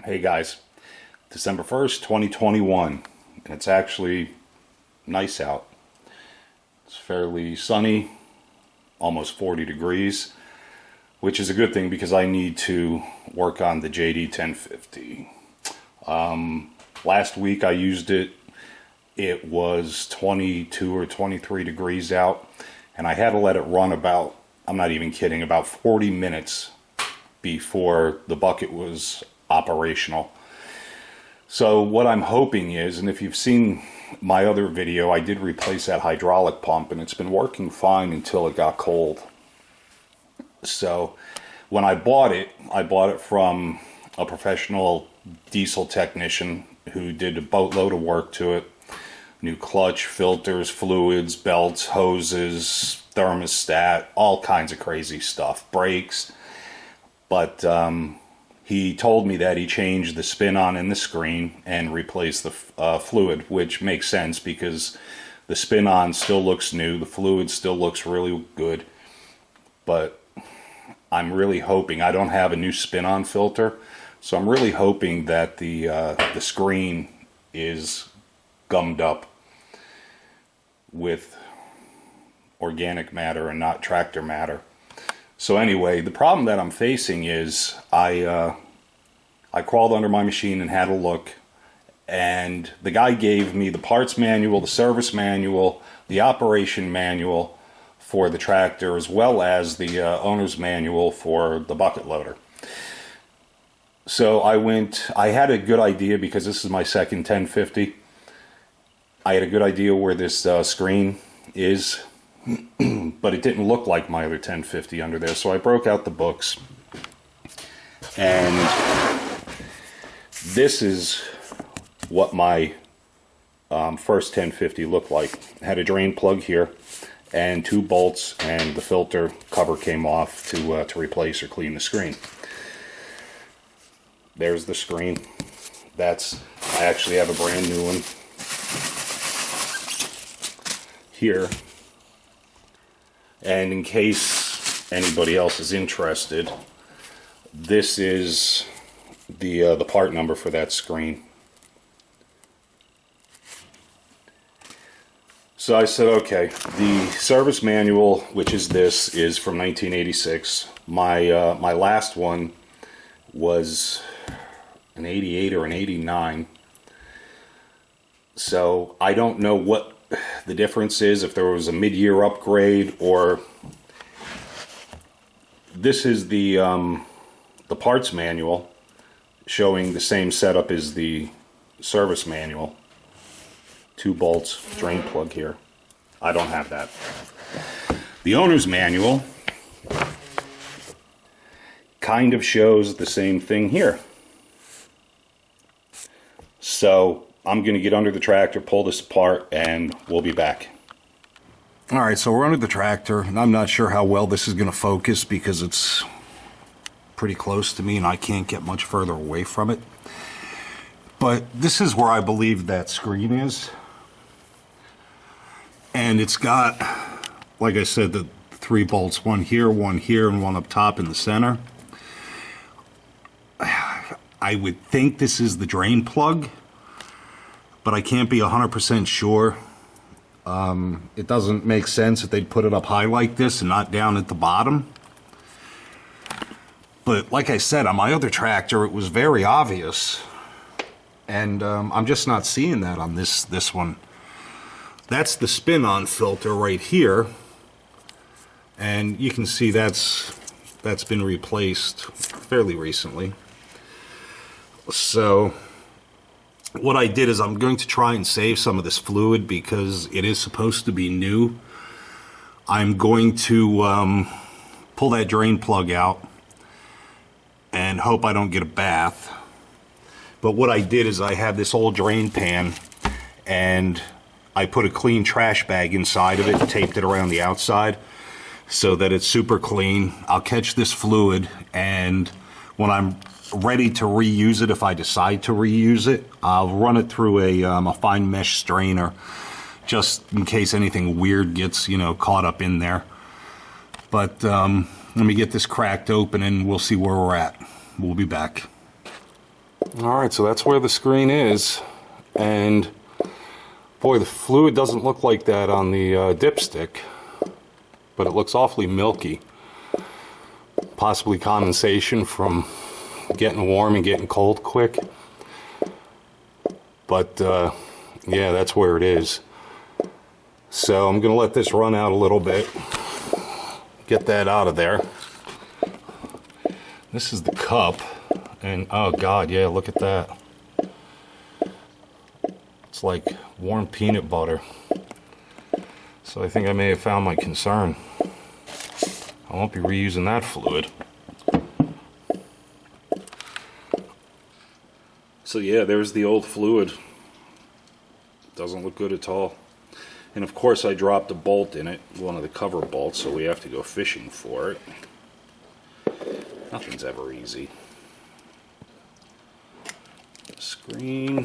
Hey guys, December 1st, 2021, and it's actually nice out. It's fairly sunny, almost 40 degrees, which is a good thing because I need to work on the JD 1050. Last week I used it. It was 22 or 23 degrees out, and I had to let it run about, I'm not even kidding, about 40 minutes before the bucket was operational. So what I'm hoping is, and if you've seen my other video, I did replace that hydraulic pump and it's been working fine until it got cold. So when I bought it from a professional diesel technician who did a boatload of work to it. New clutch, filters, fluids, belts, hoses, thermostat, all kinds of crazy stuff, brakes. But he told me that he changed the spin-on in the screen and replaced the fluid, which makes sense because the spin-on still looks new, the fluid still looks really good. But I'm really hoping, I don't have a new spin-on filter, so I'm really hoping that the screen is gummed up with organic matter and not tractor matter. So anyway, the problem that I'm facing is I crawled under my machine and had a look, and the guy gave me the parts manual, the service manual, the operation manual for the tractor, as well as the owner's manual for the bucket loader. So I had a good idea because this is my second 1050. I had a good idea where this screen is, but it didn't look like my other 1050 under there. So I broke out the books, and this is what my first 1050 looked like. It had a drain plug here and two bolts, and the filter cover came off to replace or clean the screen. There's the screen. I actually have a brand new one here. And in case anybody else is interested, this is the part number for that screen. So I said, okay, the service manual, which is this, is from 1986. My last one was an 88 or an 89. So I don't know what the difference is, if there was a mid-year upgrade, or this is the parts manual showing the same setup as the service manual. Two bolts, drain plug here. I don't have that. The owner's manual kind of shows the same thing here. So I'm going to get under the tractor, pull this apart, and we'll be back. Alright, so we're under the tractor, and I'm not sure how well this is going to focus because it's pretty close to me and I can't get much further away from it. But this is where I believe that screen is. And it's got, like I said, the three bolts, one here, and one up top in the center. I would think this is the drain plug, but I can't be 100% sure. It doesn't make sense if they'd put it up high like this and not down at the bottom. But like I said, on my other tractor, it was very obvious. And I'm just not seeing that on this one. That's the spin-on filter right here. And you can see that's been replaced fairly recently. So what I did is I'm going to try and save some of this fluid because it is supposed to be new. I'm going to pull that drain plug out and hope I don't get a bath. But what I did is I have this old drain pan and I put a clean trash bag inside of it and taped it around the outside so that it's super clean. I'll catch this fluid, and when I'm ready to reuse it, if I decide to reuse it, I'll run it through a fine mesh strainer just in case anything weird gets, caught up in there. But let me get this cracked open and we'll see where we're at. We'll be back. Alright, so that's where the screen is, and boy, the fluid doesn't look like that on the dipstick, but it looks awfully milky. Possibly condensation from getting warm and getting cold quick. But yeah, that's where it is. So I'm going to let this run out a little bit. Get that out of there. This is the cup. And oh god, yeah, look at that. It's like warm peanut butter. So I think I may have found my concern. I won't be reusing that fluid. So yeah, there's the old fluid. Doesn't look good at all. And of course I dropped a bolt in it, one of the cover bolts, so we have to go fishing for it. Nothing's ever easy. Screen.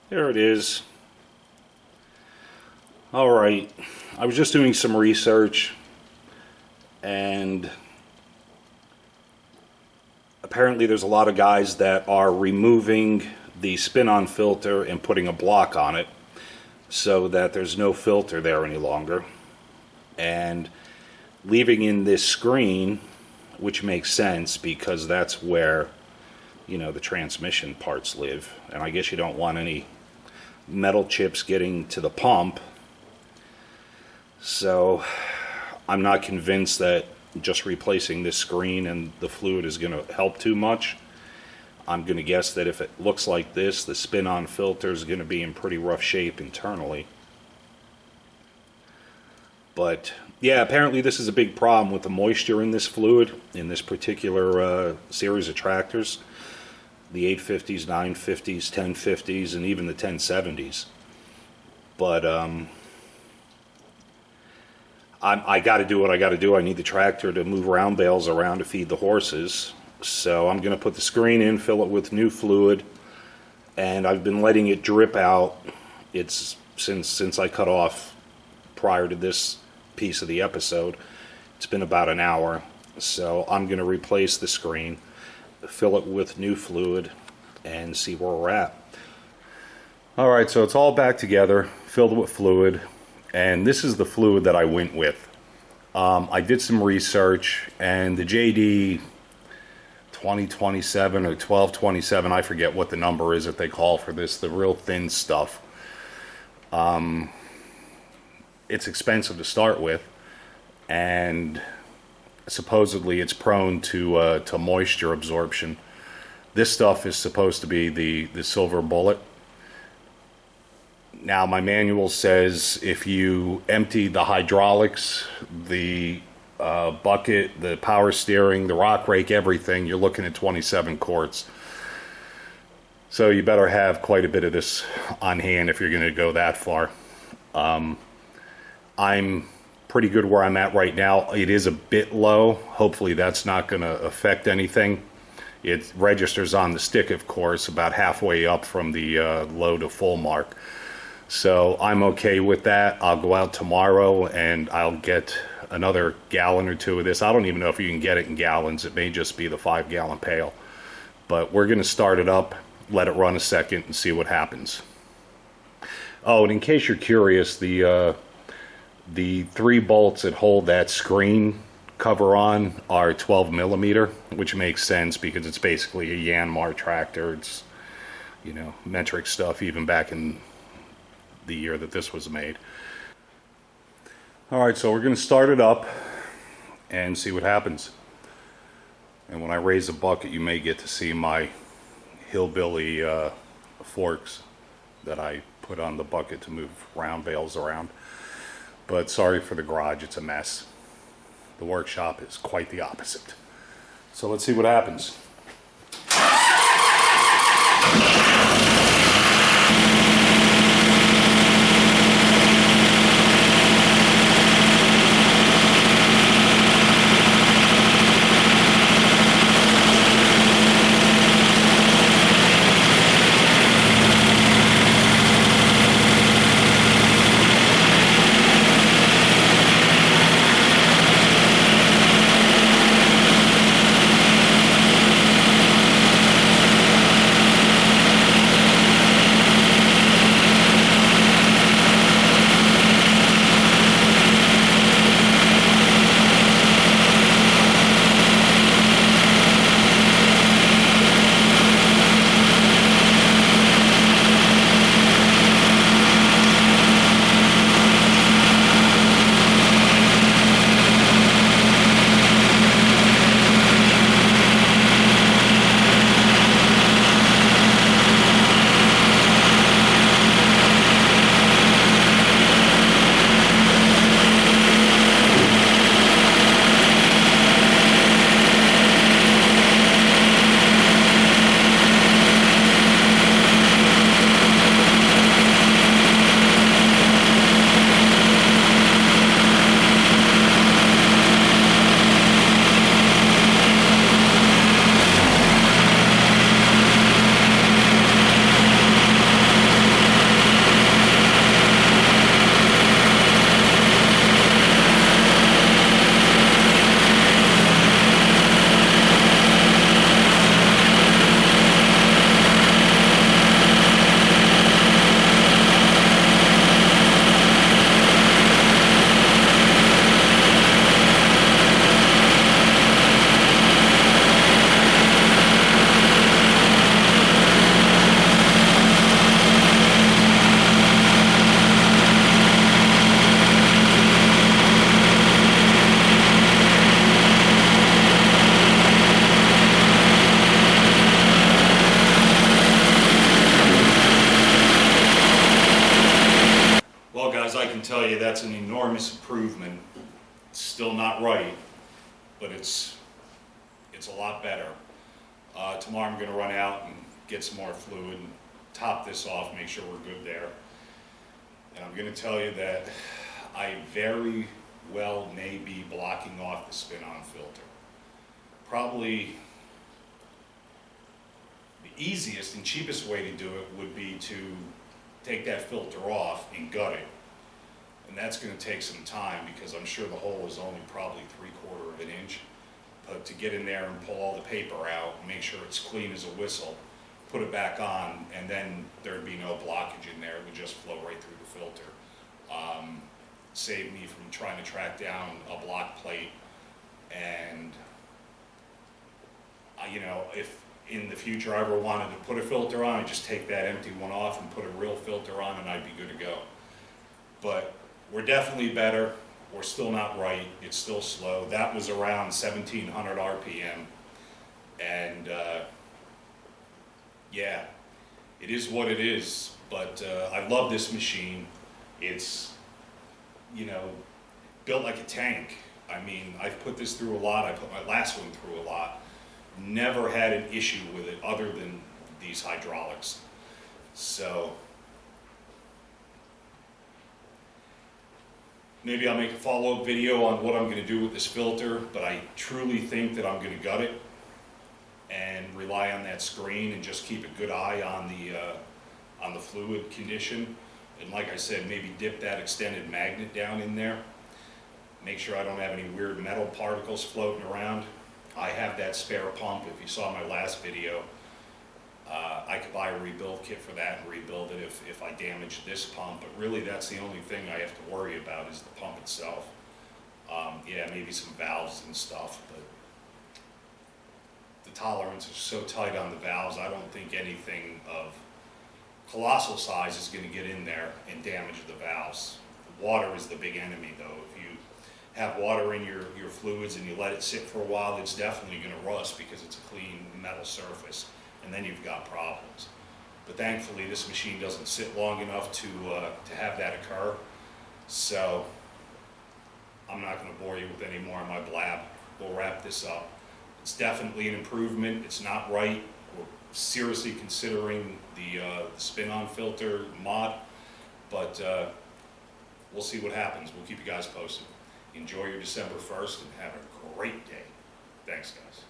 There it is. Alright, I was just doing some research, and apparently there's a lot of guys that are removing the spin-on filter and putting a block on it so that there's no filter there any longer, and leaving in this screen, which makes sense because that's where, you know, the transmission parts live, and I guess you don't want any metal chips getting to the pump. So I'm not convinced that just replacing this screen and the fluid is going to help too much. I'm going to guess that if it looks like this, the spin-on filter is going to be in pretty rough shape internally. But yeah, apparently this is a big problem with the moisture in this fluid, in this particular series of tractors. The 850s, 950s, 1050s, and even the 1070s. But I got to do what I got to do. I need the tractor to move round bales around to feed the horses. So I'm going to put the screen in, fill it with new fluid, and I've been letting it drip out. It's since I cut off prior to this piece of the episode. It's been about an hour. So I'm going to replace the screen, fill it with new fluid, and see where we're at. Alright, so it's all back together, filled with fluid. And this is the fluid that I went with. I did some research, and the JD 2027 or 1227, I forget what the number is that they call for this, the real thin stuff. It's expensive to start with, and supposedly it's prone to moisture absorption. This stuff is supposed to be the silver bullet. Now, my manual says if you empty the hydraulics, the bucket, the power steering, the rock rake, everything, you're looking at 27 quarts. So you better have quite a bit of this on hand if you're going to go that far. I'm pretty good where I'm at right now. It is a bit low. Hopefully that's not going to affect anything. It registers on the stick, of course, about halfway up from the low to full mark. So I'm okay with that. I'll go out tomorrow and I'll get another gallon or two of this. I don't even know if you can get it in gallons. It may just be the 5-gallon pail. But we're going to start it up, let it run a second, and see what happens. Oh, and in case you're curious, the 3 bolts that hold that screen cover on are 12 millimeter, which makes sense because it's basically a Yanmar tractor. It's, you know, metric stuff even back in the year that this was made. Alright, so we're going to start it up and see what happens. And when I raise the bucket, you may get to see my hillbilly forks that I put on the bucket to move round bales around. But sorry for the garage, it's a mess. The workshop is quite the opposite. So let's see what happens. tell you that's an enormous improvement. It's still not right, but it's a lot better. Tomorrow I'm going to run out and get some more fluid and top this off, make sure we're good there. And I'm going to tell you that I very well may be blocking off the spin-on filter. Probably the easiest and cheapest way to do it would be to take that filter off and gut it. And that's going to take some time because I'm sure the hole is only probably 3/4 of an inch. But to get in there and pull all the paper out, make sure it's clean as a whistle, put it back on, and then there'd be no blockage in there. It would just flow right through the filter. Save me from trying to track down a block plate. And, you know, if in the future I ever wanted to put a filter on, I'd just take that empty one off and put a real filter on and I'd be good to go. But we're definitely better. We're still not right. It's still slow. That was around 1700 RPM. And yeah, it is what it is. But I love this machine. It's, you know, built like a tank. I mean, I've put this through a lot. I put my last one through a lot. Never had an issue with it other than these hydraulics. So maybe I'll make a follow-up video on what I'm going to do with this filter, but I truly think that I'm going to gut it and rely on that screen and just keep a good eye on the fluid condition. And like I said, maybe dip that extended magnet down in there. Make sure I don't have any weird metal particles floating around. I have that spare pump. If you saw my last video, I could buy a rebuild kit for that and rebuild it if I damage this pump. But really, that's the only thing I have to worry about is the pump itself. Yeah, maybe some valves and stuff, but the tolerance is so tight on the valves, I don't think anything of colossal size is going to get in there and damage the valves. Water is the big enemy, though. If you have water in your fluids and you let it sit for a while, it's definitely going to rust because it's a clean metal surface, and then you've got problems. But thankfully, this machine doesn't sit long enough to have that occur, so I'm not going to bore you with any more of my blab. We'll wrap this up. It's definitely an improvement. It's not right. We're seriously considering the spin-on filter mod, but we'll see what happens. We'll keep you guys posted. Enjoy your December 1st and have a great day. Thanks, guys.